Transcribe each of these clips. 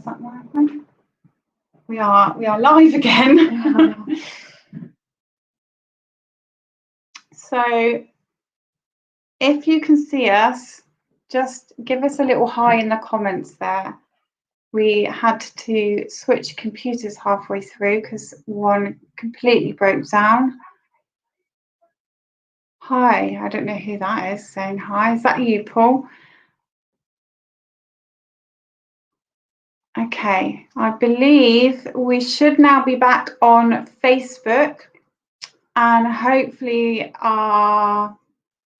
Is that what happened? We are live again. So if you can see us, just give us a little hi in the comments there. We had to switch computers halfway through because one completely broke down. Hi, I don't know who that is saying hi. Is that you, Paul? Okay, I believe we should now be back on Facebook, and hopefully our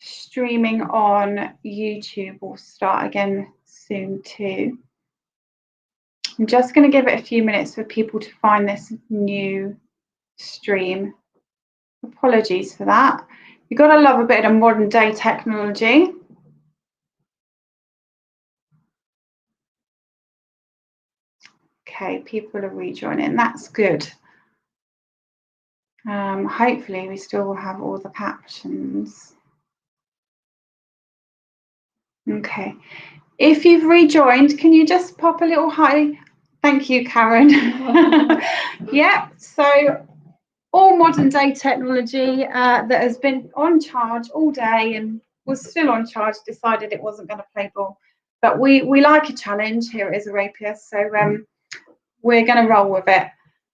streaming on YouTube will start again soon too. I'm just going to give it a few minutes for people to find this new stream. Apologies for that. You've got to love a bit of modern day technology. Okay, people are rejoining. That's good. Hopefully we still will have all the captions. Okay. If you've rejoined, can you just pop a little hi? Thank you, Karen. Yeah, so all modern day technology that has been on charge all day and was still on charge, decided it wasn't going to play ball. But we like a challenge here at Isarapius, so we're going to roll with it.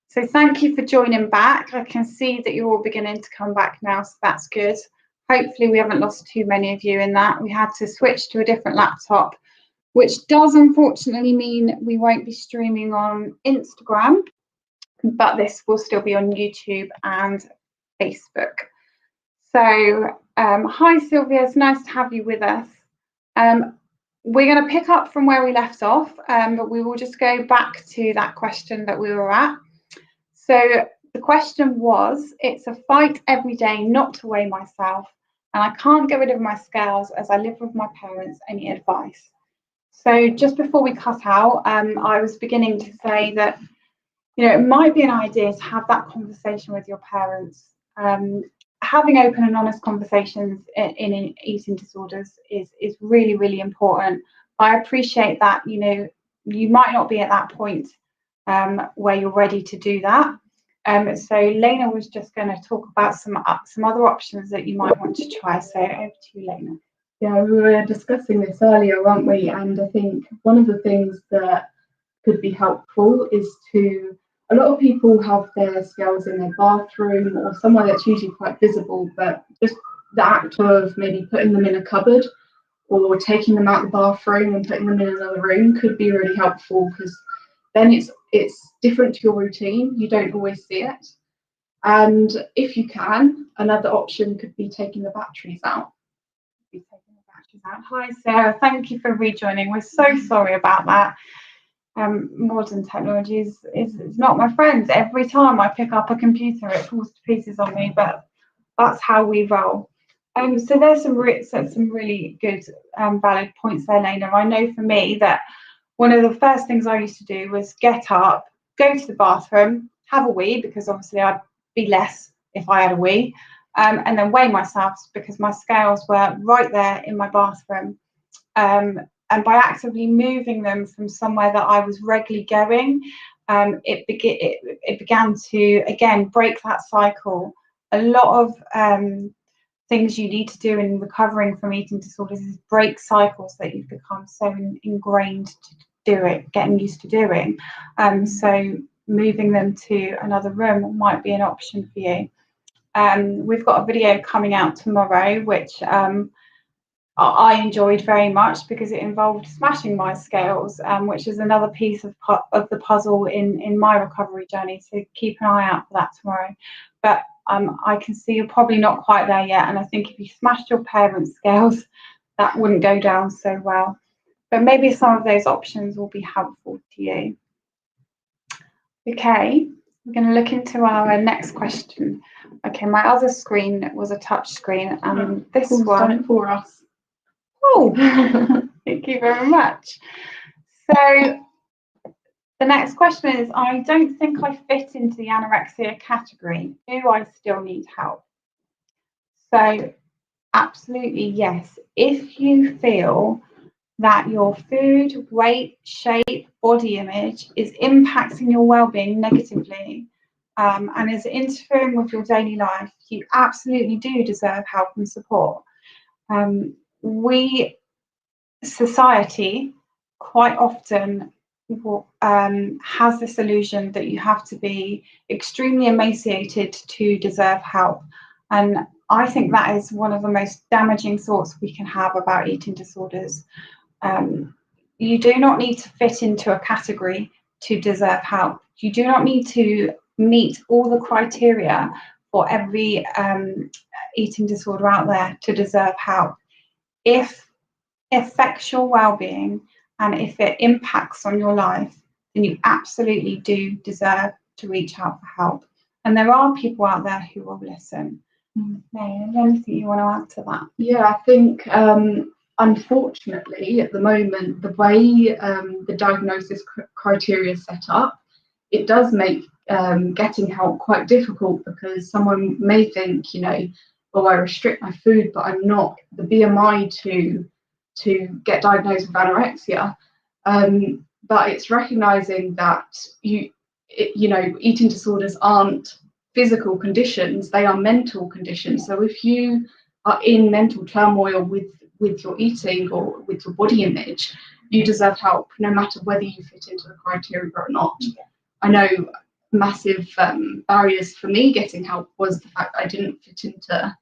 So thank you for joining back. I can see that you're all beginning to come back now, so that's good. Hopefully we haven't lost too many of you in that. We had to switch to a different laptop, which does unfortunately mean we won't be streaming on Instagram, but this will still be on YouTube and Facebook. So hi Sylvia, it's nice to have you with us. We're going to pick up from where we left off, but we will just go back to that question that we were at. So the question was, it's a fight every day not to weigh myself, and I can't get rid of my scales as I live with my parents. Any advice? So just before we cut out, I was beginning to say that, you know, it might be an idea to have that conversation with your parents. Having open and honest conversations in eating disorders is really, really important. I appreciate that, you know, you might not be at that point where you're ready to do that. So Lena was just going to talk about some other options that you might want to try. So over to you, Lena. Yeah, we were discussing this earlier, weren't we? And I think one of the things that could be helpful is to, a lot of people have their scales in their bathroom or somewhere that's usually quite visible, but just the act of maybe putting them in a cupboard or taking them out the bathroom and putting them in another room could be really helpful, because then it's different to your routine. You don't always see it. And if you can, another option could be taking the batteries out. Hi Sarah, thank you for rejoining. We're so sorry about that. Modern technology is not my friend. Every time I pick up a computer, it falls to pieces on me, but that's how we roll. So there's some really good valid points there, Lena. I know for me that one of the first things I used to do was get up, go to the bathroom, have a wee, because obviously I'd be less if I had a wee, and then weigh myself because my scales were right there in my bathroom. And by actively moving them from somewhere that I was regularly going, it began to, again, break that cycle. A lot of things you need to do in recovering from eating disorders is break cycles that you've become so ingrained to do it, getting used to doing. So moving them to another room might be an option for you. We've got a video coming out tomorrow, which I enjoyed very much because it involved smashing my scales, which is another piece of the puzzle in my recovery journey. So keep an eye out for that tomorrow. But I can see you're probably not quite there yet. And I think if you smashed your parents' scales, that wouldn't go down so well. But maybe some of those options will be helpful to you. Okay, we're going to look into our next question. Okay, my other screen was a touch screen, and this one done it for us. Oh, thank you very much. So the next question is, I don't think I fit into the anorexia category. Do I still need help? So absolutely yes. If you feel that your food, weight, shape, body image is impacting your well-being negatively, and is interfering with your daily life, you absolutely do deserve help and support. Society quite often has this illusion that you have to be extremely emaciated to deserve help. And I think that is one of the most damaging thoughts we can have about eating disorders. You do not need to fit into a category to deserve help. You do not need to meet all the criteria for every eating disorder out there to deserve help. If it affects your well-being and if it impacts on your life, then you absolutely do deserve to reach out for help. And there are people out there who will listen. May, is there anything you want to add to that? Yeah, I think unfortunately at the moment, the way the diagnosis criteria is set up, it does make getting help quite difficult, because someone may think, you know, oh, I restrict my food, but I'm not the BMI to get diagnosed with anorexia. But it's recognizing that you know, eating disorders aren't physical conditions, they are mental conditions. So if you are in mental turmoil with your eating or with your body image, you deserve help, no matter whether you fit into the criteria or not. I know massive barriers for me getting help was the fact that I didn't fit into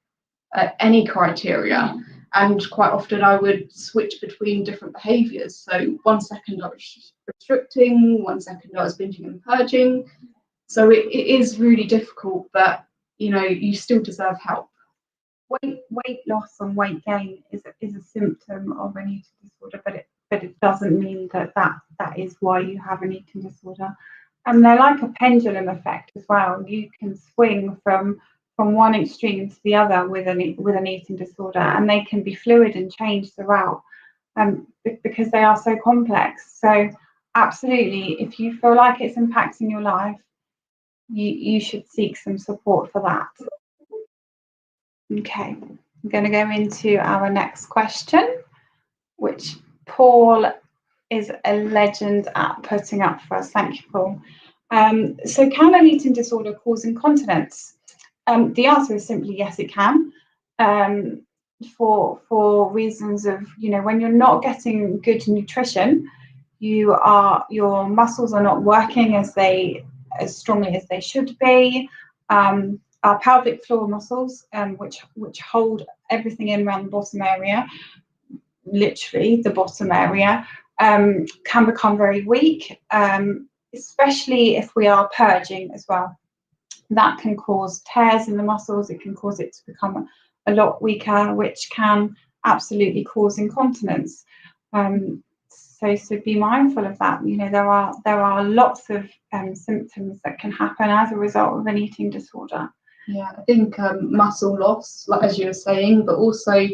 any criteria, and quite often I would switch between different behaviours. So 1 second I was restricting, 1 second I was binging and purging. So it is really difficult, but you know, you still deserve help. Weight loss and weight gain is a symptom of an eating disorder, but it doesn't mean that is why you have an eating disorder. And they're like a pendulum effect as well. You can swing from one extreme to the other with an eating disorder, and they can be fluid and change throughout, because they are so complex. So absolutely, if you feel like it's impacting your life, you should seek some support for that. Okay, I'm going to go into our next question, which Paul is a legend at putting up for us. Thank you, Paul. So can an eating disorder cause incontinence? The answer is simply yes, it can. For reasons of, you know, when you're not getting good nutrition, your muscles are not working as strongly as they should be. Our pelvic floor muscles, which hold everything in around the bottom area, literally the bottom area, can become very weak, especially if we are purging as well. That can cause tears in the muscles. It can cause it to become a lot weaker, which can absolutely cause incontinence. So be mindful of that. You know, there are lots of symptoms that can happen as a result of an eating disorder. Yeah, I think muscle loss, like as you were saying, but also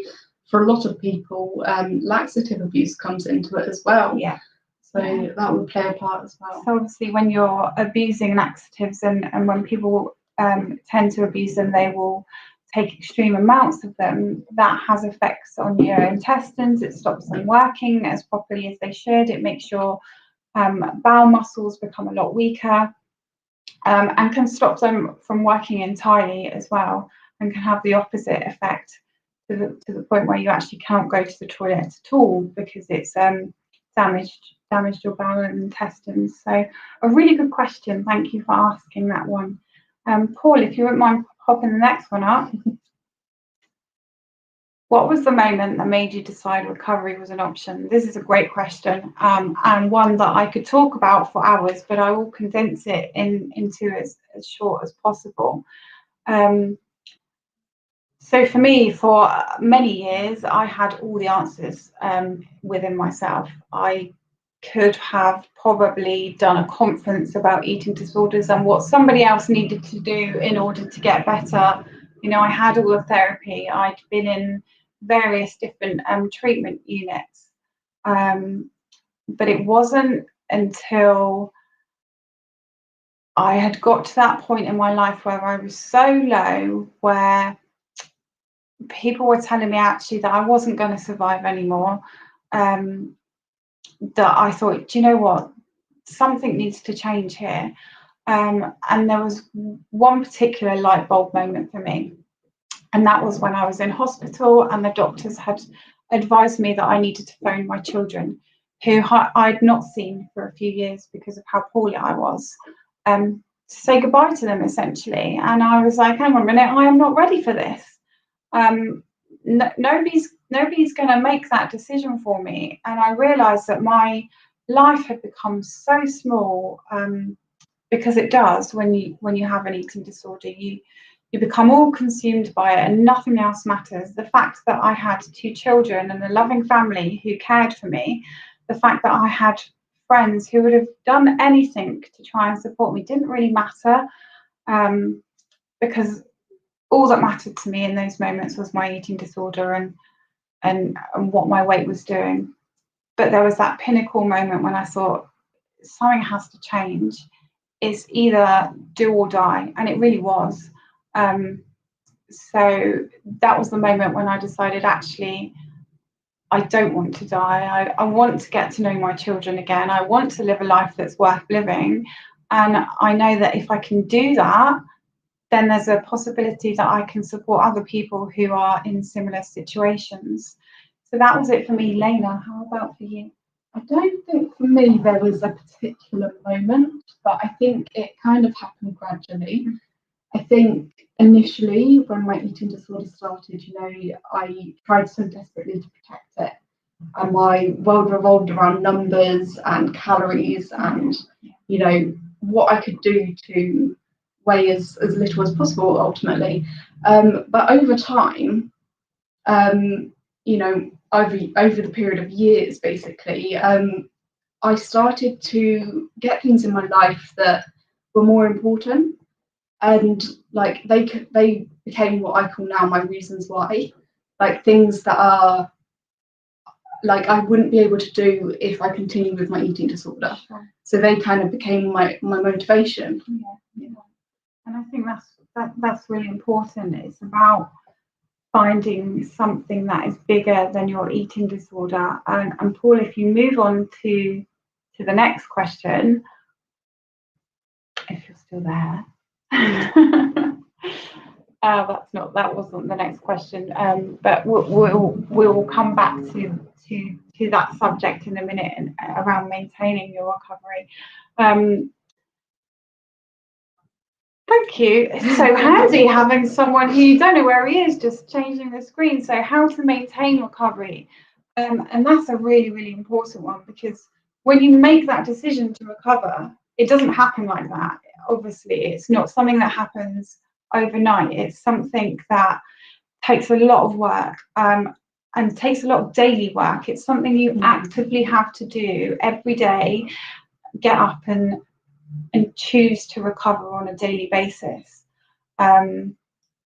for a lot of people, laxative abuse comes into it as well. Yeah. So that would play a part as well. So obviously when you're abusing laxatives and when people tend to abuse them, they will take extreme amounts of them. That has effects on your intestines. It stops them working as properly as they should. It makes your bowel muscles become a lot weaker, and can stop them from working entirely as well, and can have the opposite effect to the point where you actually can't go to the toilet at all because it's damaged your bowel and intestines. So a really good question. Thank you for asking that one. Paul, if you wouldn't mind popping the next one up. What was the moment that made you decide recovery was an option? This is a great question, and one that I could talk about for hours, but I will condense it into as short as possible. So for me, for many years, I had all the answers within myself. I could have probably done a conference about eating disorders and what somebody else needed to do in order to get better. You know, I had all the therapy. I'd been in various different treatment units, but it wasn't until I had got to that point in my life where I was so low, where people were telling me actually that I wasn't going to survive anymore, that I thought, do you know what, something needs to change here. And there was one particular light bulb moment for me, and that was when I was in hospital and the doctors had advised me that I needed to phone my children, who I'd not seen for a few years because of how poorly I was, to say goodbye to them essentially. And I was like, hang on a minute, I am not ready for this. Nobody's going to make that decision for me. And I realised that my life had become so small, because it does when you have an eating disorder. You become all consumed by it and nothing else matters. The fact that I had 2 children and a loving family who cared for me, the fact that I had friends who would have done anything to try and support me didn't really matter, because all that mattered to me in those moments was my eating disorder and what my weight was doing. But there was that pinnacle moment when I thought, something has to change. It's either do or die, and it really was. So that was the moment when I decided, actually, I don't want to die. I want to get to know my children again. I want to live a life that's worth living. And I know that if I can do that, then there's a possibility that I can support other people who are in similar situations. So that was it for me. Lena, how about for you? I don't think for me there was a particular moment, but I think it kind of happened gradually. I think initially when my eating disorder started, I tried so desperately to protect it. And my world revolved around numbers and calories and, what I could do to weigh as little as possible ultimately. But over time, over the period of years, basically, I started to get things in my life that were more important. And like they became what I call now my reasons why, like things that are like I wouldn't be able to do if I continue with my eating disorder. Sure. So they kind of became my motivation. Yeah. And I think that's really important. It's about finding something that is bigger than your eating disorder. And Paul, if you move on to the next question, if you're still there. That wasn't the next question, but we'll come back to that subject in a minute, and around maintaining your recovery. Thank you. It's so handy having someone who you don't know where he is, just changing the screen. So how to maintain recovery, and that's a really, really important one, because when you make that decision to recover, it doesn't happen like that. Obviously, it's not something that happens overnight. It's something that takes a lot of work, and takes a lot of daily work. It's something you actively have to do every day, get up and choose to recover on a daily basis. And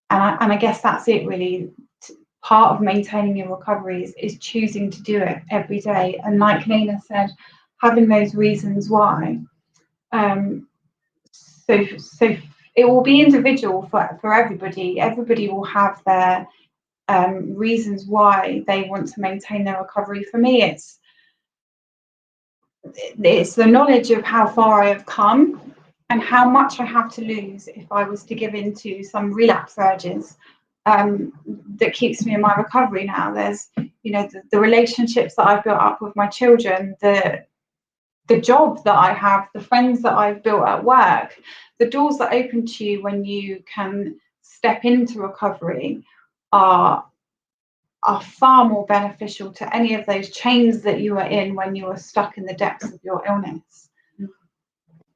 I guess that's it really. Part of maintaining your recovery is choosing to do it every day. And like Lena said, having those reasons why. So it will be individual for everybody. Everybody will have their reasons why they want to maintain their recovery. For me, it's the knowledge of how far I have come and how much I have to lose if I was to give in to some relapse urges, that keeps me in my recovery now. There's, the relationships that I've built up with my children, the job that I have, the friends that I've built at work, the doors that open to you when you can step into recovery are far more beneficial to any of those chains that you were in when you were stuck in the depths of your illness.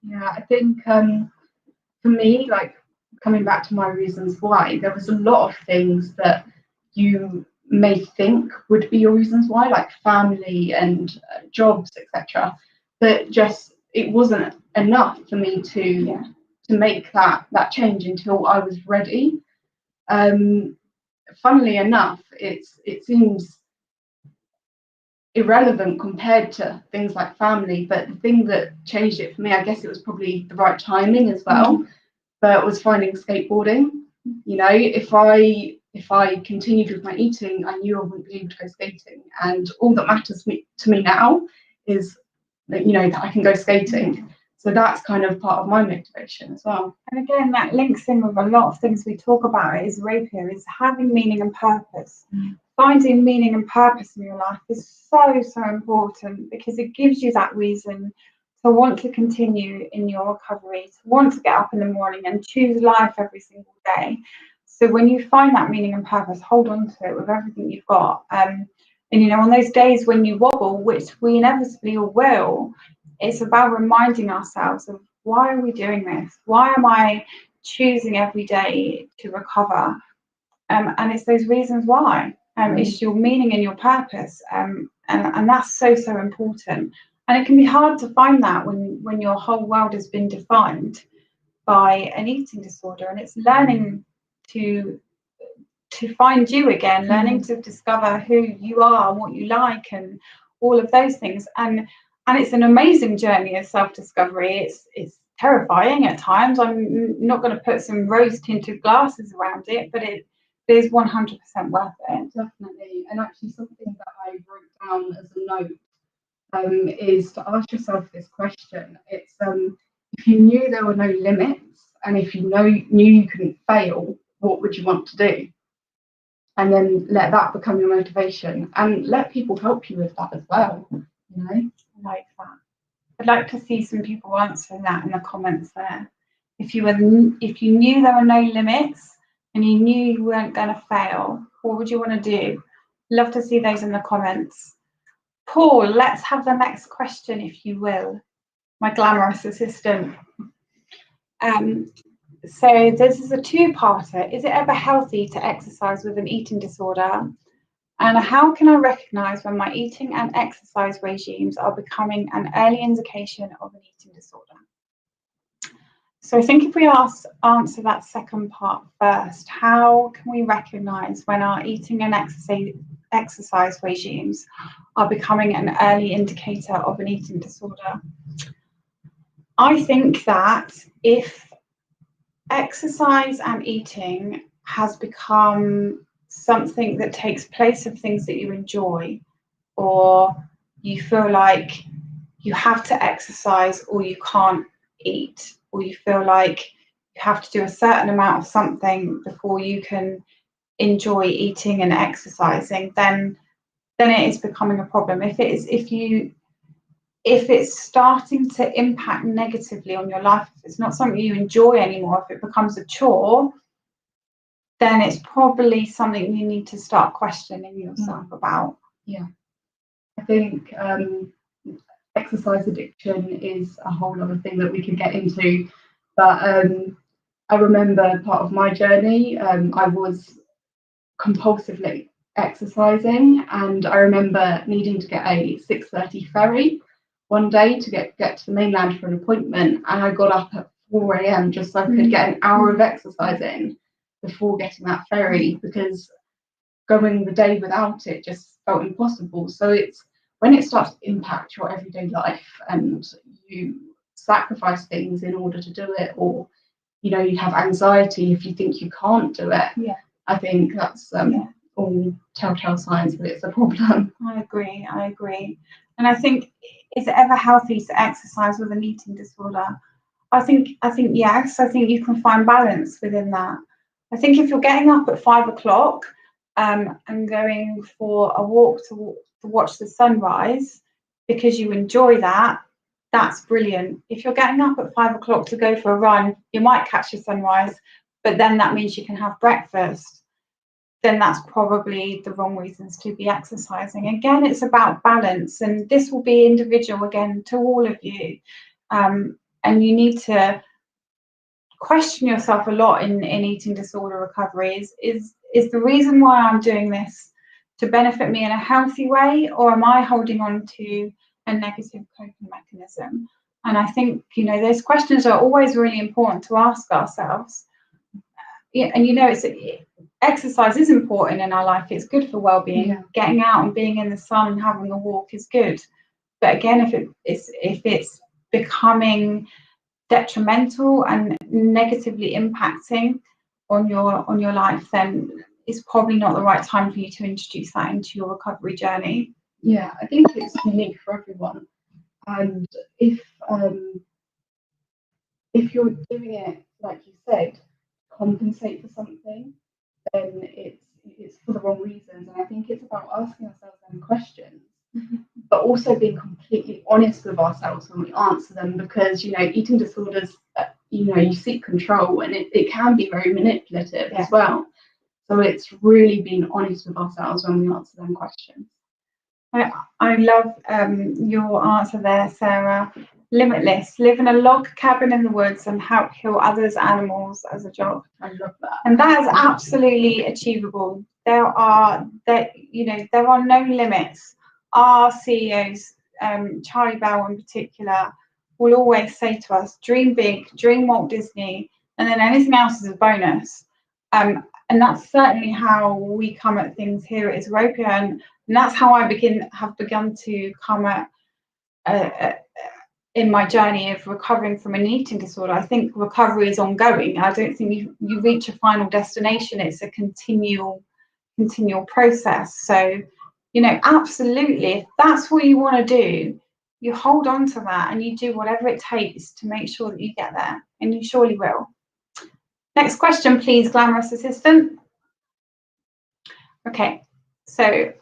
Yeah, I think for me, like coming back to my reasons why, there was a lot of things that you may think would be your reasons why, like family and jobs, etc. But just it wasn't enough for me to make that change until I was ready. Funnily enough, it seems irrelevant compared to things like family, but the thing that changed it for me, I guess it was probably the right timing as well, but was finding skateboarding. If I if I continued with my eating, I knew I wouldn't be able to go skating. And all that matters to me now is that, that I can go skating. So that's kind of part of my motivation as well. And again, that links in with a lot of things we talk about is rapier, is having meaning and purpose. Finding meaning and purpose in your life is so important, because it gives you that reason to want to continue in your recovery, to want to get up in the morning and choose life every single day. So when you find that meaning and purpose, hold on to it with everything you've got. And on those days when you wobble, which we inevitably all will, it's about reminding ourselves of, why are we doing this? Why am I choosing every day to recover? And it's those reasons why. It's your meaning and your purpose. And that's so important. And it can be hard to find that when your whole world has been defined by an eating disorder. And it's learning to find you again, learning to discover who you are and what you like and all of those things. And it's an amazing journey of self-discovery. It's terrifying at times. I'm not going to put some rose-tinted glasses around it, but it is 100% worth it. Definitely. And actually something that I wrote down as a note is to ask yourself this question. It's if you knew there were no limits, and if you knew you couldn't fail, what would you want to do? And then let that become your motivation, and let people help you with that as well. I like that. I'd like to see some people answering that in the comments there. If you knew there were no limits and you knew you weren't going to fail, what would you want to do? Love to see those in the comments. Paul, let's have the next question, if you will, my glamorous assistant. So this is a two-parter. Is it ever healthy to exercise with an eating disorder? And how can I recognise when my eating and exercise regimes are becoming an early indication of an eating disorder? So I think if we answer that second part first, how can we recognise when our eating and exercise regimes are becoming an early indicator of an eating disorder? I think that if exercise and eating has become something that takes place of things that you enjoy, or you feel like you have to exercise or you can't eat, or you feel like you have to do a certain amount of something before you can enjoy eating and exercising, then it is becoming a problem. If it's starting to impact negatively on your life, if it's not something you enjoy anymore, if it becomes a chore, then it's probably something you need to start questioning yourself about. Yeah, I think exercise addiction is a whole other thing that we could get into, but I remember part of my journey, I was compulsively exercising, and I remember needing to get a 6:30 ferry one day to get to the mainland for an appointment, and I got up at 4 a.m. just so I could get an hour of exercise in before getting that ferry, because going the day without it just felt impossible. So it's when it starts to impact your everyday life and you sacrifice things in order to do it, or you have anxiety if you think you can't do it. Yeah, I think that's all telltale signs that it's a problem. I agree. And I think, is it ever healthy to exercise with an eating disorder? I think yes. I think you can find balance within that. I think if you're getting up at 5 o'clock and going for a walk to watch the sunrise because you enjoy that, that's brilliant. If you're getting up at 5 o'clock to go for a run, you might catch the sunrise, but then that means you can have breakfast. Then that's probably the wrong reasons to be exercising. Again, it's about balance, and this will be individual again to all of you. And you need to question yourself a lot in eating disorder recovery. Is the reason why I'm doing this to benefit me in a healthy way, or am I holding on to a negative coping mechanism? And I think, those questions are always really important to ask ourselves. Yeah, and exercise is important in our life. It's good for well-being. Yeah. Getting out and being in the sun and having a walk is good. But again, if it's becoming detrimental and negatively impacting on your life, then it's probably not the right time for you to introduce that into your recovery journey. Yeah, I think it's unique for everyone. And if you're doing it, like you said, compensate for something, then it's for the wrong reasons. And I think it's about asking ourselves them questions, but also being completely honest with ourselves when we answer them, because eating disorders, you seek control, and it can be very manipulative as well. So it's really being honest with ourselves when we answer them questions. I love your answer there, Sarah. Limitless. Live in a log cabin in the woods and help heal others' animals as a job. I love that. And that is absolutely achievable. There are no limits. Our CEOs, Charlie Bell in particular, will always say to us, dream big, dream Walt Disney, and then anything else is a bonus. And that's certainly how we come at things here at Isopia, and that's how I have begun to come at in my journey of recovering from an eating disorder. I think recovery is ongoing. I don't think you reach a final destination. It's a continual process. So, absolutely, if that's what you want to do, you hold on to that and you do whatever it takes to make sure that you get there, and you surely will. Next question, please, glamorous assistant. Okay, so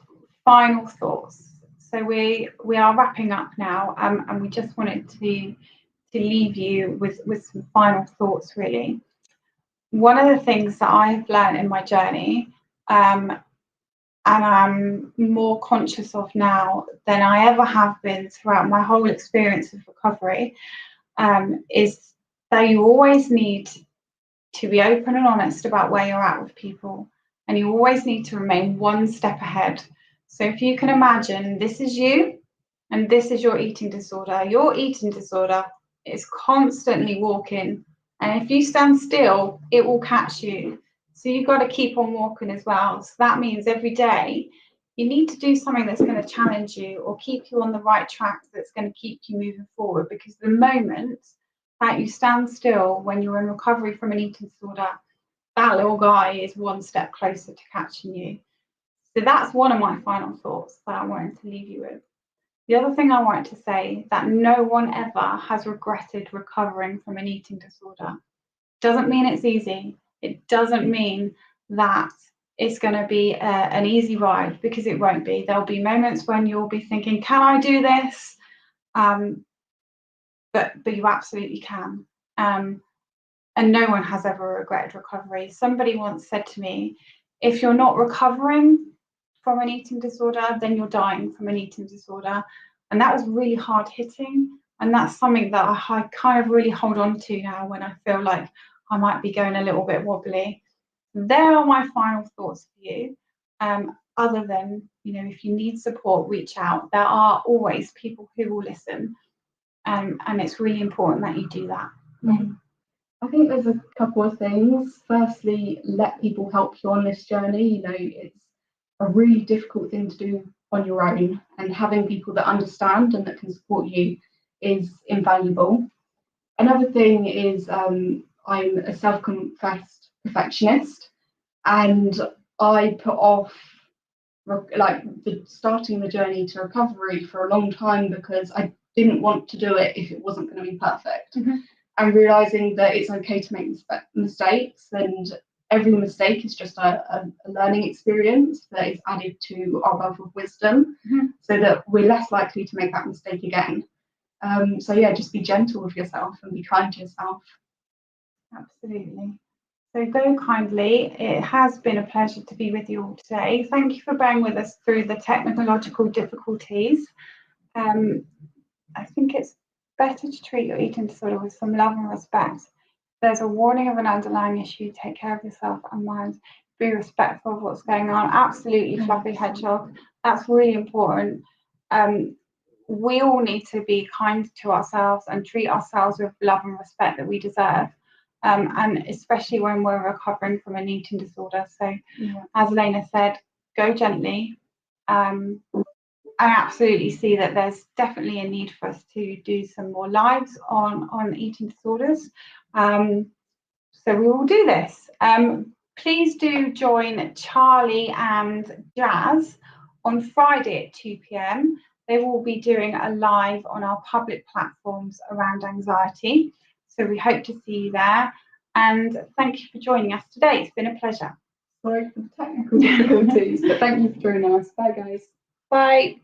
final thoughts. So we are wrapping up now, and we just wanted to leave you with some final thoughts, really. One of the things that I've learned in my journey, and I'm more conscious of now than I ever have been throughout my whole experience of recovery, is that you always need to be open and honest about where you're at with people, and you always need to remain one step ahead. So if you can imagine, this is you and this is your eating disorder. Your eating disorder is constantly walking, and if you stand still, it will catch you. So you've got to keep on walking as well. So that means every day you need to do something that's going to challenge you or keep you on the right track, that's going to keep you moving forward. Because the moment that you stand still when you're in recovery from an eating disorder, that little guy is one step closer to catching you. So that's one of my final thoughts that I wanted to leave you with. The other thing I wanted to say, that no one ever has regretted recovering from an eating disorder. Doesn't mean it's easy. It doesn't mean that it's going to be an easy ride, because it won't be. There'll be moments when you'll be thinking, can I do this? But you absolutely can. And no one has ever regretted recovery. Somebody once said to me, if you're not recovering from an eating disorder, then you're dying from an eating disorder. And that was really hard hitting. And that's something that I kind of really hold on to now when I feel like I might be going a little bit wobbly. There are my final thoughts for you. Other than, if you need support, reach out. There are always people who will listen. And it's really important that you do that. Mm. I think there's a couple of things. Firstly, let people help you on this journey. It's a really difficult thing to do on your own, and having people that understand and that can support you is invaluable. Another thing is, I'm a self-confessed perfectionist, and I put off starting the journey to recovery for a long time because I didn't want to do it if it wasn't going to be perfect. Mm-hmm. And realizing that it's okay to make mistakes, and every mistake is just a learning experience that is added to our wealth of wisdom, so that we're less likely to make that mistake again. So yeah, just be gentle with yourself and be kind to yourself. Absolutely. So go kindly. It has been a pleasure to be with you all today. Thank you for bearing with us through the technological difficulties. I think it's better to treat your eating disorder with some love and respect. If there's a warning of an underlying issue, take care of yourself and mind. Be respectful of what's going on. Absolutely, Fluffy Hedgehog. That's really important. We all need to be kind to ourselves and treat ourselves with love and respect that we deserve. And especially when we're recovering from an eating disorder. So, as Elena said, go gently. I absolutely see that there's definitely a need for us to do some more lives on eating disorders. So we will do this. Please do join Charlie and Jazz on Friday at 2 p.m. They will be doing a live on our public platforms around anxiety. So we hope to see you there. And thank you for joining us today. It's been a pleasure. Sorry for the technical difficulties, but thank you for joining us. Bye, guys. Bye.